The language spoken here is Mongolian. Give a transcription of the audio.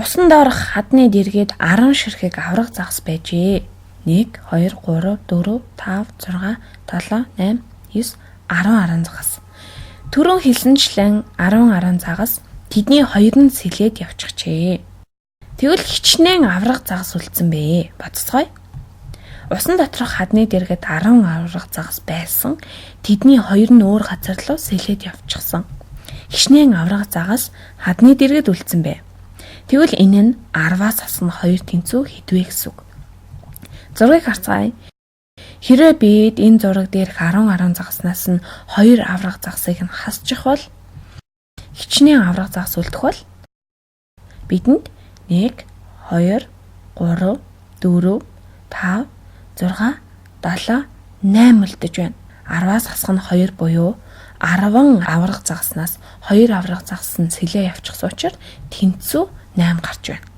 Усан доорх хадны дэргэд 10 ширхэг авраг загас байжээ. 1 2 3 4 5 6 7 8 9 10 загас. Түрүүн хэлсэнчлэн 10 загас тэдний хоёр нь сэлээд явчихжээ. Тэгвэл хичнээн авраг загас үлдсэн бэ. Бодцгоё. Усан доторх хадны дэргэд 10 авраг загас байсан. Тэдний хоёр нь өөр газар руу сэлээд явчихсан. Хичнээн авраг загас хадны дэргэд үлдсэн бэ. Тэгвэл энэ нь 10-аас асна 2 тэнцүү хэдвэ гэсэн үг. Зургийг харцгаая. Хэрвээ бид энэ зураг дээрх 10 загаснаас нь 2 авраг загсыг нь хасчих бол хичнээн авраг загас үлдэх бол бидэнд 1 2 3 4 5 6 7 8 үлдэж байна. 10-аас хасах нь 2 буюу 10 авраг загаснаас 2 авраг загас нь сэлээ явчихсан учраас тэнцүү 8 гарч байна.